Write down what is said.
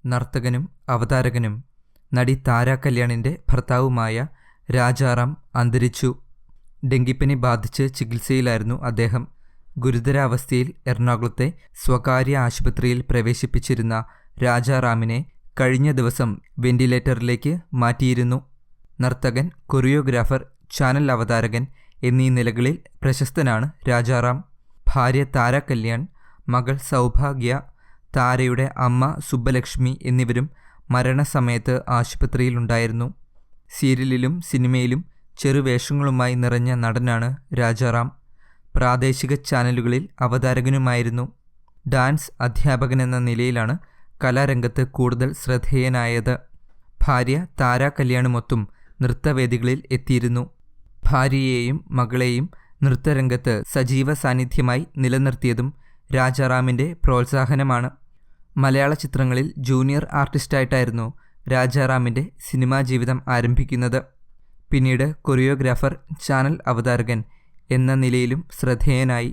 നർത്തകനും അവതാരകനും നടി താര കല്യാണിൻ്റെ ഭർത്താവുമായ രാജാറാം അന്തരിച്ചു. ഡെങ്കിപ്പനി ബാധിച്ച് ചികിത്സയിലായിരുന്നു അദ്ദേഹം. ഗുരുതരാവസ്ഥയിൽ എറണാകുളത്തെ സ്വകാര്യ ആശുപത്രിയിൽ പ്രവേശിപ്പിച്ചിരുന്ന രാജാറാമിനെ കഴിഞ്ഞ ദിവസം വെന്റിലേറ്ററിലേക്ക് മാറ്റിയിരുന്നു. നർത്തകൻ, കൊറിയോഗ്രാഫർ, ചാനൽ അവതാരകൻ എന്നീ നിലകളിൽ പ്രശസ്തനാണ് രാജാറാം. ഭാര്യ താര കല്യാൺ, മകൾ സൗഭാഗ്യ, താരയുടെ അമ്മ സുബ്ബലക്ഷ്മി എന്നിവരും മരണസമയത്ത് ആശുപത്രിയിലുണ്ടായിരുന്നു. സീരിയലിലും സിനിമയിലും ചെറുവേഷങ്ങളുമായി നിറഞ്ഞ നടനാണ് രാജാറാം. പ്രാദേശിക ചാനലുകളിൽ അവതാരകനുമായിരുന്നു. ഡാൻസ് അധ്യാപകനെന്ന നിലയിലാണ് കലാരംഗത്ത് കൂടുതൽ ശ്രദ്ധേയനായത്. ഭാര്യ താര കല്യാണുമൊത്തും നൃത്തവേദികളിൽ എത്തിയിരുന്നു. ഭാര്യയെയും മകളെയും നൃത്തരംഗത്ത് സജീവ സാന്നിധ്യമായി നിലനിർത്തിയതും രാജാറാമിൻ്റെ പ്രോത്സാഹനമാണ്. മലയാള ചിത്രങ്ങളിൽ ജൂനിയർ ആർട്ടിസ്റ്റായിട്ടായിരുന്നു രാജാറാമിൻ്റെ സിനിമാ ജീവിതം ആരംഭിക്കുന്നത്. പിന്നീട് കൊറിയോഗ്രാഫർ, ചാനൽ അവതാരകൻ എന്ന നിലയിലും ശ്രദ്ധേയനായി.